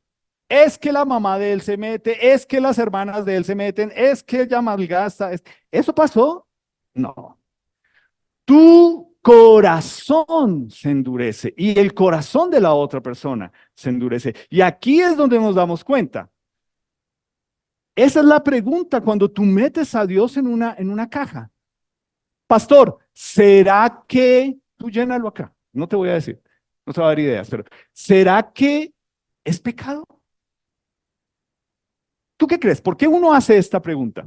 Es que la mamá de él se mete, es que las hermanas de él se meten, es que ella malgasta. ¿Eso pasó? No. Tu corazón se endurece y el corazón de la otra persona se endurece. Y aquí es donde nos damos cuenta. Esa es la pregunta cuando tú metes a Dios en una caja. Pastor, ¿será que, tú llénalo acá, no te voy a decir, no te voy a dar ideas, pero ¿será que es pecado? ¿Tú qué crees? ¿Por qué uno hace esta pregunta?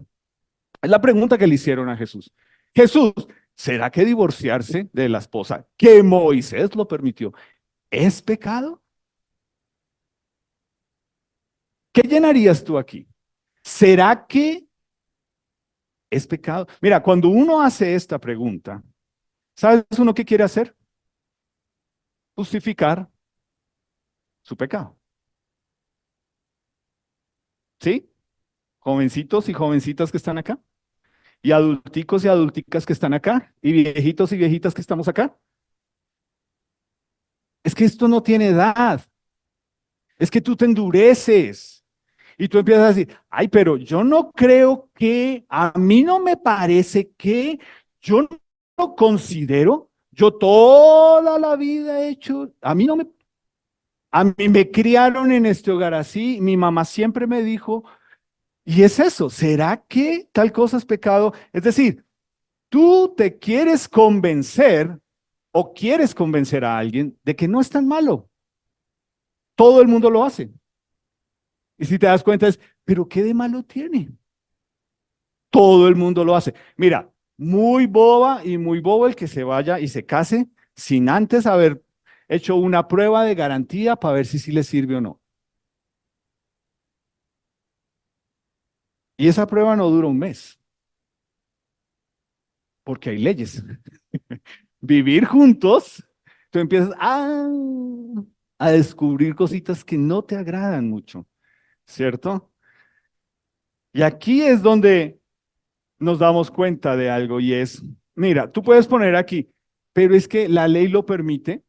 Es la pregunta que le hicieron a Jesús. Jesús, ¿será que divorciarse de la esposa que Moisés lo permitió es pecado? ¿Qué llenarías tú aquí? ¿Será que es pecado? Mira, cuando uno hace esta pregunta, ¿sabes uno qué quiere hacer? Justificar su pecado. ¿Sí? Jovencitos y jovencitas que están acá, y adulticos y adulticas que están acá, y viejitos y viejitas que estamos acá. Es que esto no tiene edad. Es que tú te endureces y tú empiezas a decir, ay, pero yo no creo que, a mí no me parece que, yo no considero, yo toda la vida he hecho, a mí me criaron en este hogar así, mi mamá siempre me dijo, y es eso, ¿será que tal cosa es pecado? Es decir, tú te quieres convencer o quieres convencer a alguien de que no es tan malo. Todo el mundo lo hace. Y si te das cuenta es, pero ¿qué de malo tiene? Todo el mundo lo hace. Mira, muy boba y muy bobo el que se vaya y se case sin antes haber hecho una prueba de garantía para ver si sí le sirve o no. Y esa prueba no dura un mes, porque hay leyes. Vivir juntos, tú empiezas a descubrir cositas que no te agradan mucho, ¿cierto? Y aquí es donde nos damos cuenta de algo y es, mira, tú puedes poner aquí, pero es que la ley lo permite.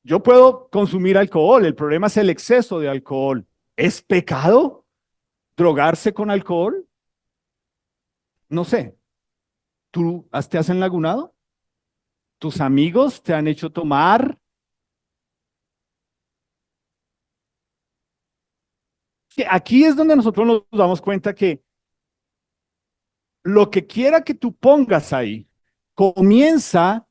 Yo puedo consumir alcohol, el problema es el exceso de alcohol. ¿Es pecado drogarse con alcohol? No sé. ¿Tú te has enlagunado? ¿Tus amigos te han hecho tomar? Que aquí es donde nosotros nos damos cuenta que lo que quiera que tú pongas ahí comienza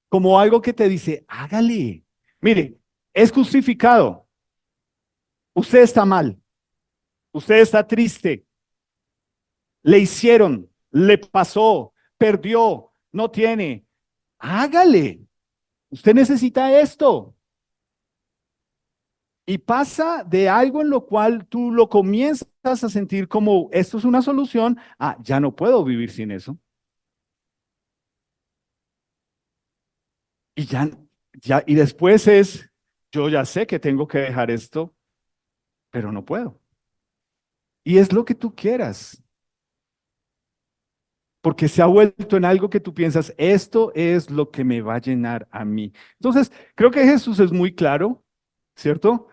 como algo que te dice, hágale. Mire, es justificado. Usted está mal. Usted está triste. Le hicieron, le pasó, perdió, no tiene. Hágale. Usted necesita esto. Y pasa de algo en lo cual tú lo comienzas a sentir como esto es una solución, a ya no puedo vivir sin eso. Y y después es, yo ya sé que tengo que dejar esto, pero no puedo. Y es lo que tú quieras, porque se ha vuelto en algo que tú piensas, esto es lo que me va a llenar a mí. Entonces, creo que Jesús es muy claro, ¿cierto?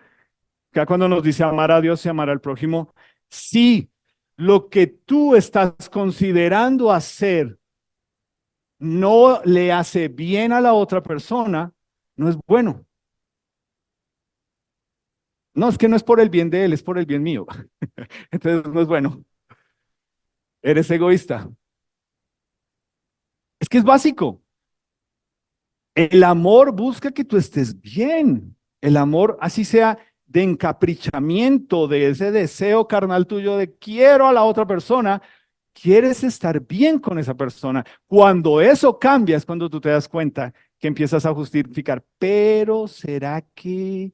Que cuando nos dice amar a Dios y amar al prójimo, si lo que tú estás considerando hacer no le hace bien a la otra persona, no es bueno. No, es que no es por el bien de él, es por el bien mío. Entonces no es bueno. Eres egoísta. Es que es básico. El amor busca que tú estés bien. El amor, así sea de encaprichamiento, de ese deseo carnal tuyo de quiero a la otra persona, quieres estar bien con esa persona. Cuando eso cambia es cuando tú te das cuenta que empiezas a justificar, pero ¿será que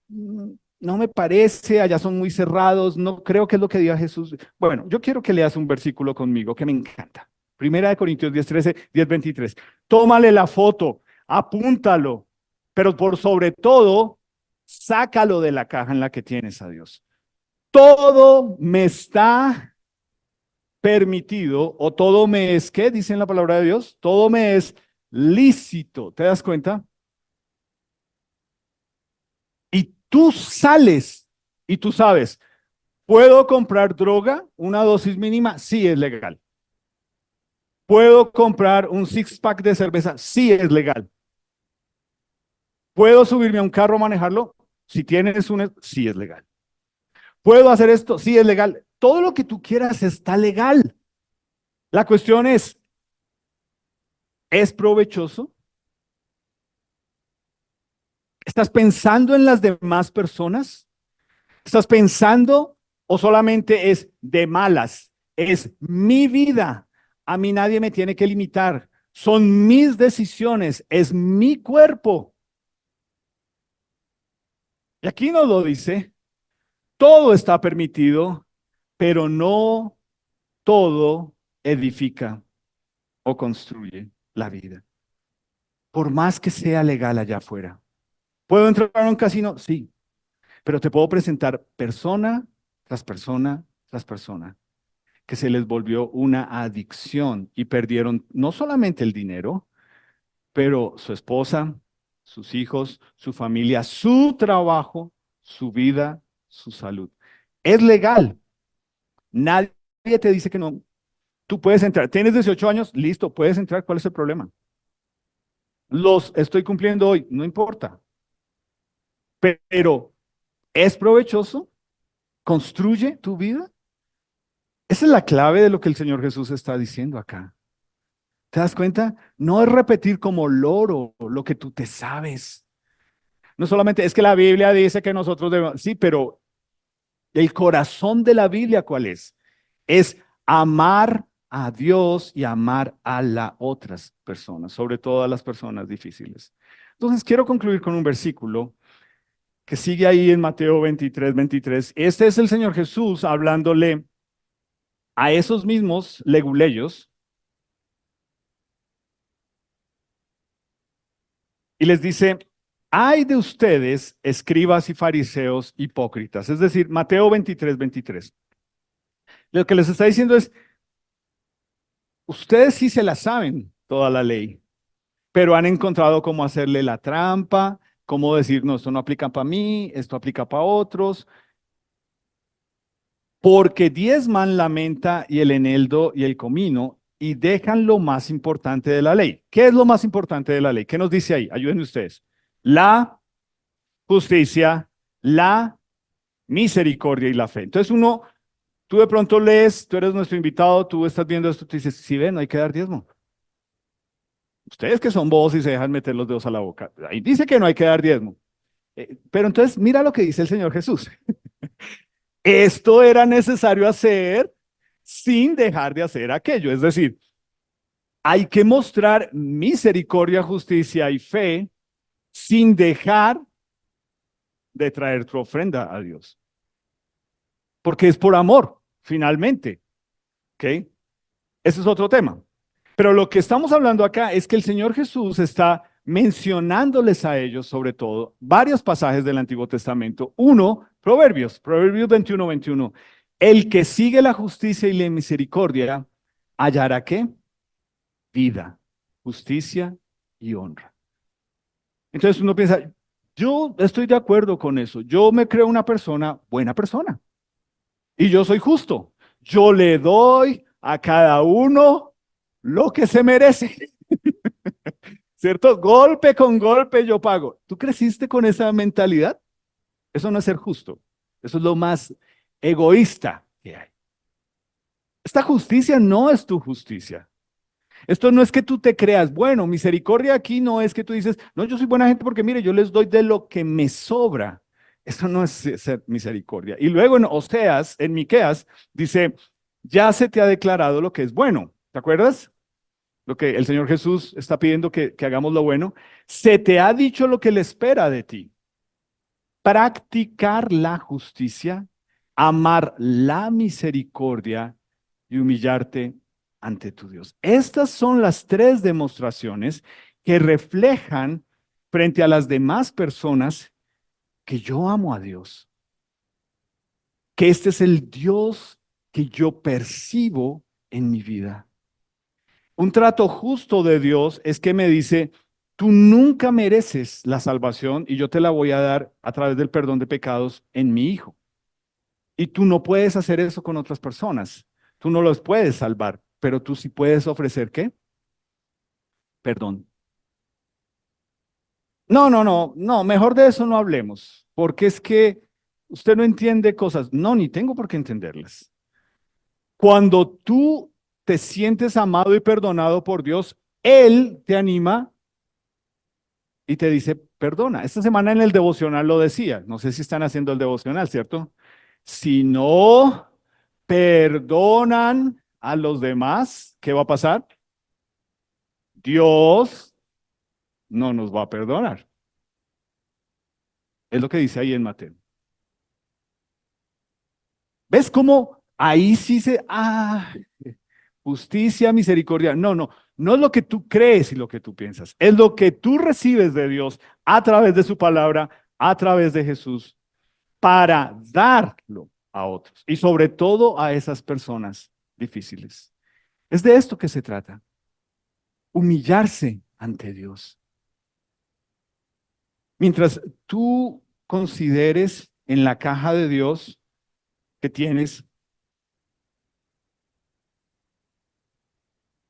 no me parece? Allá son muy cerrados, no creo que es lo que diga Jesús. Bueno, yo quiero que leas un versículo conmigo que me encanta. Primera de Corintios 10:13, 10:23. Tómale la foto, apúntalo, pero por sobre todo, sácalo de la caja en la que tienes a Dios. Todo me está permitido o todo me es, ¿qué dice en la palabra de Dios? Todo me es lícito. ¿Te das cuenta? Y tú sales y tú sabes, ¿puedo comprar droga? ¿Una dosis mínima? Sí, es legal. ¿Puedo comprar un six-pack de cerveza? Sí, es legal. ¿Puedo subirme a un carro a manejarlo? Si tienes un... Sí, es legal. ¿Puedo hacer esto? Sí, es legal. Todo lo que tú quieras está legal. La cuestión ¿es provechoso? ¿Estás pensando en las demás personas? ¿Estás pensando o solamente es de malas? Es mi vida. A mí nadie me tiene que limitar. Son mis decisiones. Es mi cuerpo. Y aquí nos lo dice. Todo está permitido, pero no todo edifica o construye la vida. Por más que sea legal allá afuera. ¿Puedo entrar a un casino? Sí, pero te puedo presentar persona tras persona tras persona que se les volvió una adicción y perdieron no solamente el dinero, pero su esposa, sus hijos, su familia, su trabajo, su vida, su salud. Es legal. Nadie te dice que no. Tú puedes entrar. Tienes 18 años, listo, puedes entrar. ¿Cuál es el problema? Los estoy cumpliendo hoy, no importa. Pero ¿es provechoso? ¿Construye tu vida? Esa es la clave de lo que el Señor Jesús está diciendo acá. ¿Te das cuenta? No es repetir como loro lo que tú te sabes. No solamente es que la Biblia dice que nosotros debemos, sí, pero el corazón de la Biblia, ¿cuál es? Es amar a Dios y amar a las otras personas, sobre todo a las personas difíciles. Entonces, quiero concluir con un versículo que sigue ahí en Mateo 23:23. Este es el Señor Jesús hablándole a esos mismos leguleyos y les dice, ay de ustedes, escribas y fariseos hipócritas. Es decir, Mateo 23:23. Lo que les está diciendo es, ustedes sí se la saben toda la ley, pero han encontrado cómo hacerle la trampa, cómo decir, no, esto no aplica para mí, esto aplica para otros, porque diezman la menta y el eneldo y el comino y dejan lo más importante de la ley. ¿Qué es lo más importante de la ley? ¿Qué nos dice ahí? Ayúdenme ustedes. La justicia, la misericordia y la fe. Entonces tú de pronto lees, tú eres nuestro invitado, tú estás viendo esto, tú dices, sí, ven, no hay que dar diezmo. Ustedes que son bobos y se dejan meter los dedos a la boca. Ahí dice que no hay que dar diezmo. Pero entonces mira lo que dice el Señor Jesús. Esto era necesario hacer sin dejar de hacer aquello. Es decir, hay que mostrar misericordia, justicia y fe sin dejar de traer tu ofrenda a Dios. Porque es por amor, finalmente. ¿Ok? Ese es otro tema. Pero lo que estamos hablando acá es que el Señor Jesús está mencionándoles a ellos, sobre todo, varios pasajes del Antiguo Testamento. Uno, Proverbios 21:21. El que sigue la justicia y la misericordia, hallará qué? Vida, justicia y honra. Entonces uno piensa, yo estoy de acuerdo con eso. Yo me creo una persona, buena persona. Y yo soy justo. Yo le doy a cada uno lo que se merece. ¿Cierto? Golpe con golpe yo pago. ¿Tú creciste con esa mentalidad? Eso no es ser justo. Eso es lo más egoísta que hay. Esta justicia no es tu justicia. Esto no es que tú te creas, bueno, misericordia aquí no es que tú dices, no, yo soy buena gente porque mire, yo les doy de lo que me sobra. Eso no es ser misericordia. Y luego en Oseas, en Miqueas, dice, ya se te ha declarado lo que es bueno. ¿Te acuerdas? Lo que el Señor Jesús está pidiendo que hagamos lo bueno. Se te ha dicho lo que le espera de ti. Practicar la justicia, amar la misericordia y humillarte ante tu Dios. Estas son las tres demostraciones que reflejan frente a las demás personas que yo amo a Dios, que este es el Dios que yo percibo en mi vida. Un trato justo de Dios es que me dice, tú nunca mereces la salvación y yo te la voy a dar a través del perdón de pecados en mi Hijo. Y tú no puedes hacer eso con otras personas. Tú no los puedes salvar, pero tú sí puedes ofrecer ¿qué? Perdón. No, mejor de eso no hablemos, porque es que usted no entiende cosas. No, ni tengo por qué entenderlas. Cuando tú te sientes amado y perdonado por Dios, Él te anima y te dice, perdona. Esta semana en el devocional lo decía, no sé si están haciendo el devocional, ¿cierto? Si no perdonan a los demás, ¿qué va a pasar? Dios no nos va a perdonar. Es lo que dice ahí en Mateo. ¿Ves cómo ahí sí justicia, misericordia? No es lo que tú crees y lo que tú piensas, es lo que tú recibes de Dios a través de su palabra, a través de Jesús, para darlo a otros y sobre todo a esas personas difíciles. Es de esto que se trata, humillarse ante Dios. Mientras tú consideres en la caja de Dios que tienes,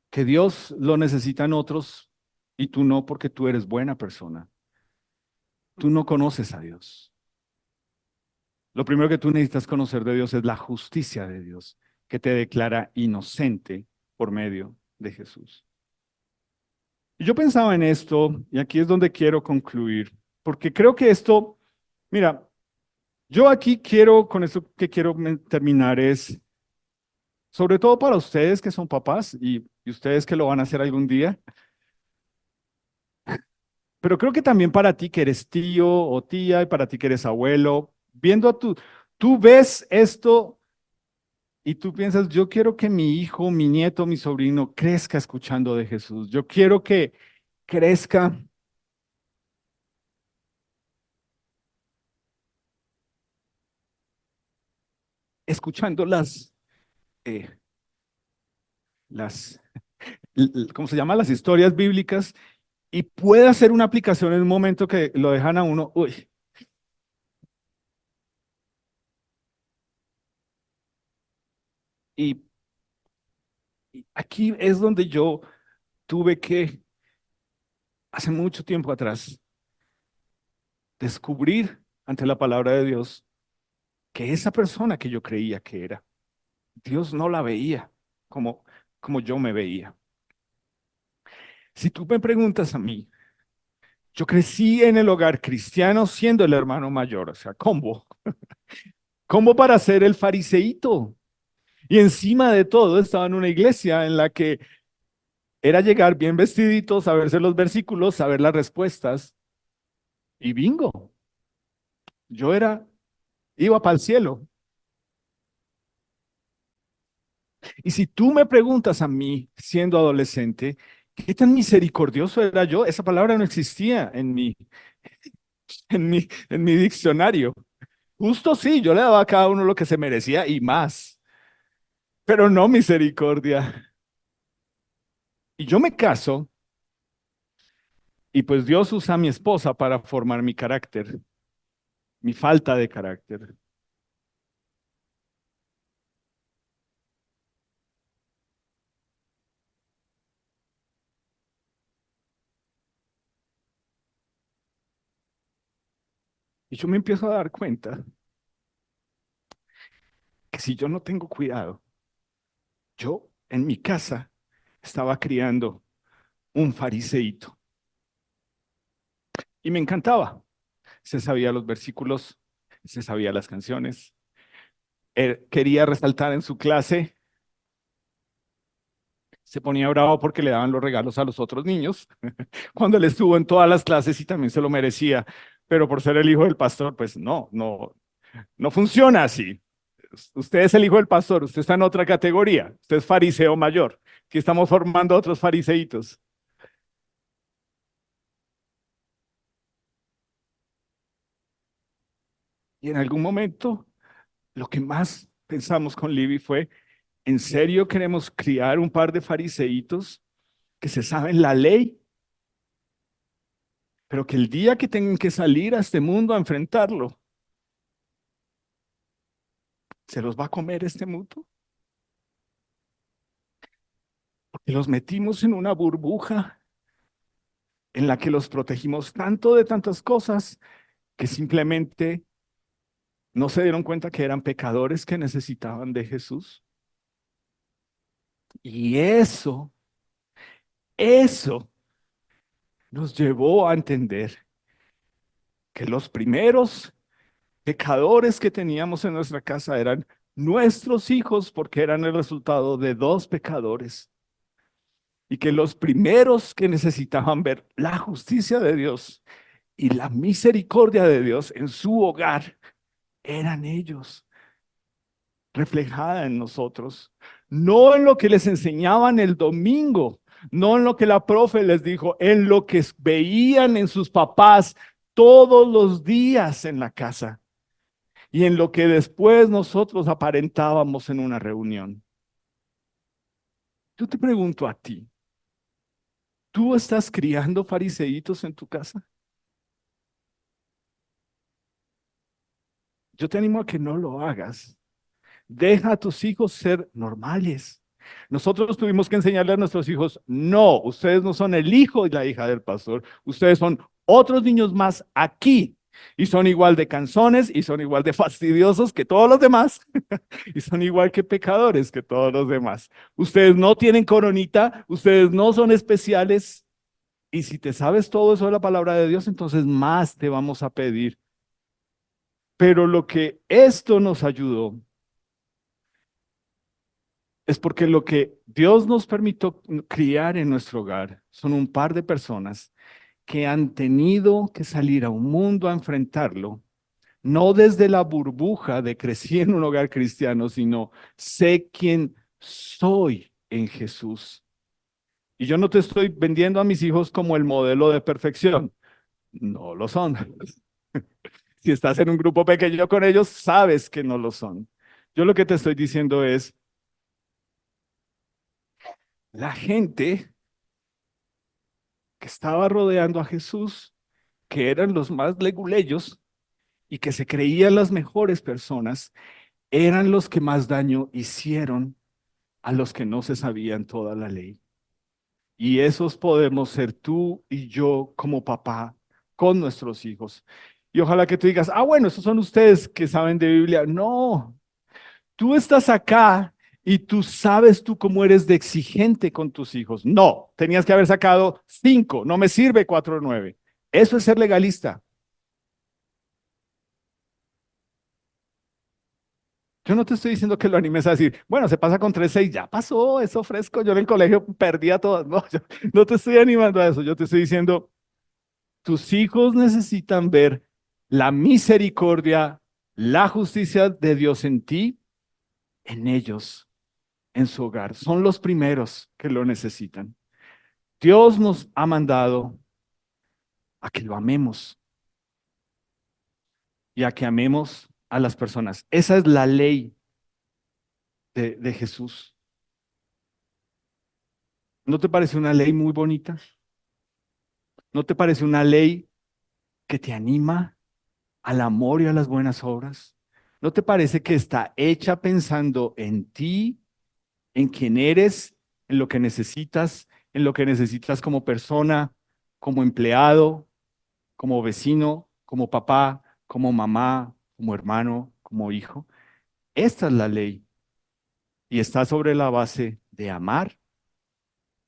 que Dios lo necesitan otros y tú no porque tú eres buena persona. Tú no conoces a Dios. Lo primero que tú necesitas conocer de Dios es la justicia de Dios, que te declara inocente por medio de Jesús. Y yo pensaba en esto, y aquí es donde quiero concluir, porque creo que esto, mira, yo aquí quiero, con esto que quiero terminar es, sobre todo para ustedes que son papás y ustedes que lo van a hacer algún día, pero creo que también para ti que eres tío o tía y para ti que eres abuelo, viendo a tú ves esto y tú piensas, yo quiero que mi hijo, mi nieto, mi sobrino crezca escuchando de Jesús. Yo quiero que crezca escuchando eh, las, ¿cómo se llama? Las historias bíblicas y puede hacer una aplicación en un momento que lo dejan a uno, uy, y, y aquí es donde yo tuve que, hace mucho tiempo atrás, descubrir ante la palabra de Dios que esa persona que yo creía que era, Dios no la veía como, como yo me veía. Si tú me preguntas a mí, yo crecí en el hogar cristiano siendo el hermano mayor, o sea, ¿cómo? ¿Cómo para ser el fariseíto? Y encima de todo estaba en una iglesia en la que era llegar bien vestidito, saberse los versículos, saber las respuestas y bingo, yo era, iba para el cielo. Y si tú me preguntas a mí, siendo adolescente, ¿qué tan misericordioso era yo? Esa palabra no existía en mi diccionario. Justo sí, yo le daba a cada uno lo que se merecía y más, pero no misericordia. Y yo me caso y pues Dios usa a mi esposa para formar mi carácter, mi falta de carácter. Y yo me empiezo a dar cuenta que si yo no tengo cuidado, yo en mi casa estaba criando un fariseíto y me encantaba. Se sabía los versículos, se sabía las canciones. Él quería resaltar en su clase, se ponía bravo porque le daban los regalos a los otros niños, cuando él estuvo en todas las clases y también se lo merecía, pero por ser el hijo del pastor, pues no funciona así. Usted es el hijo del pastor, usted está en otra categoría, usted es fariseo mayor, que estamos formando otros fariseitos. Y en algún momento, lo que más pensamos con Libby fue, ¿en serio queremos criar un par de fariseitos que se saben la ley, pero que el día que tengan que salir a este mundo a enfrentarlo, se los va a comer este mundo? Porque los metimos en una burbuja en la que los protegimos tanto de tantas cosas que simplemente no se dieron cuenta que eran pecadores que necesitaban de Jesús. Y eso nos llevó a entender que los primeros pecadores que teníamos en nuestra casa eran nuestros hijos porque eran el resultado de dos pecadores y que los primeros que necesitaban ver la justicia de Dios y la misericordia de Dios en su hogar eran ellos, reflejada en nosotros, no en lo que les enseñaban el domingo, no en lo que la profe les dijo, en lo que veían en sus papás todos los días en la casa y en lo que después nosotros aparentábamos en una reunión. Yo te pregunto a ti, ¿tú estás criando fariseitos en tu casa? Yo te animo a que no lo hagas. Deja a tus hijos ser normales. Nosotros tuvimos que enseñarle a nuestros hijos, no, ustedes no son el hijo y la hija del pastor, ustedes son otros niños más aquí y son igual de canzones y son igual de fastidiosos que todos los demás y son igual que pecadores que todos los demás. Ustedes no tienen coronita, ustedes no son especiales, Y si te sabes todo eso de la palabra de Dios, entonces más te vamos a pedir. Pero lo que esto nos ayudó es porque lo que Dios nos permitió criar en nuestro hogar son un par de personas que han tenido que salir a un mundo a enfrentarlo, no desde la burbuja de crecí en un hogar cristiano, sino sé quién soy en Jesús. Y yo no te estoy vendiendo a mis hijos como el modelo de perfección. No lo son. Si estás en un grupo pequeño con ellos, sabes que no lo son. Yo lo que te estoy diciendo es, la gente que estaba rodeando a Jesús, que eran los más leguleyos y que se creían las mejores personas, eran los que más daño hicieron a los que no se sabían toda la ley. Y esos podemos ser tú y yo como papá con nuestros hijos. Y ojalá que tú digas, ah, bueno, esos son ustedes que saben de Biblia. No, tú estás acá y tú sabes tú cómo eres de exigente con tus hijos. No, tenías que haber sacado 5, no me sirve 4 o 9. Eso es ser legalista. Yo no te estoy diciendo que lo animes a decir, bueno, se pasa con 3 6, ya pasó, eso fresco, yo en el colegio perdía todas. No, yo no te estoy animando a eso, yo te estoy diciendo, tus hijos necesitan ver la misericordia, la justicia de Dios en ti, en ellos, en su hogar. Son los primeros que lo necesitan. Dios nos ha mandado a que lo amemos y a que amemos a las personas. Esa es la ley de Jesús. ¿No te parece una ley muy bonita? ¿No te parece una ley que te anima al amor y a las buenas obras? ¿No te parece que está hecha pensando en ti, en quién eres, en lo que necesitas como persona, como empleado, como vecino, como papá, como mamá, como hermano, como hijo? Esta es la ley y está sobre la base de amar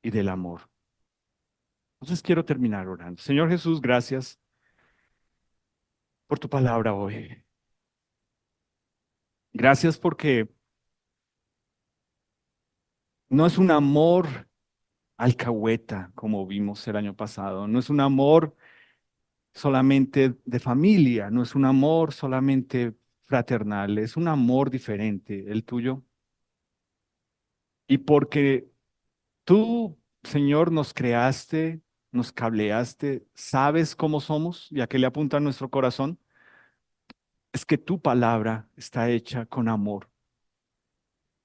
y del amor. Entonces quiero terminar orando. Señor Jesús, gracias por tu palabra hoy. Gracias porque no es un amor alcahueta como vimos el año pasado, no es un amor solamente de familia, no es un amor solamente fraternal, es un amor diferente, el tuyo. Y porque tú, Señor, nos creaste, nos cableaste, sabes cómo somos y a qué le apunta nuestro corazón, es que tu palabra está hecha con amor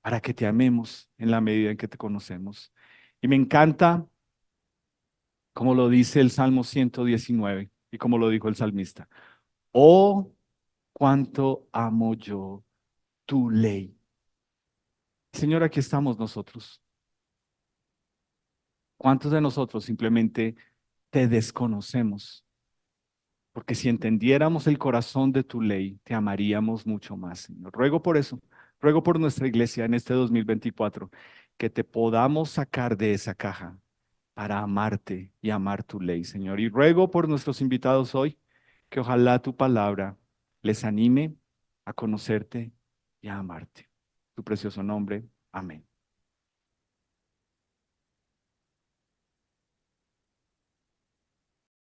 para que te amemos en la medida en que te conocemos. Y me encanta como lo dice el Salmo 119 y como lo dijo el salmista. Oh, cuánto amo yo tu ley. Señor, aquí estamos nosotros. ¿Cuántos de nosotros simplemente te desconocemos? Porque si entendiéramos el corazón de tu ley, te amaríamos mucho más, Señor. Ruego por eso, ruego por nuestra iglesia en este 2024, que te podamos sacar de esa caja para amarte y amar tu ley, Señor. Y ruego por nuestros invitados hoy, que ojalá tu palabra les anime a conocerte y a amarte. Tu precioso nombre. Amén.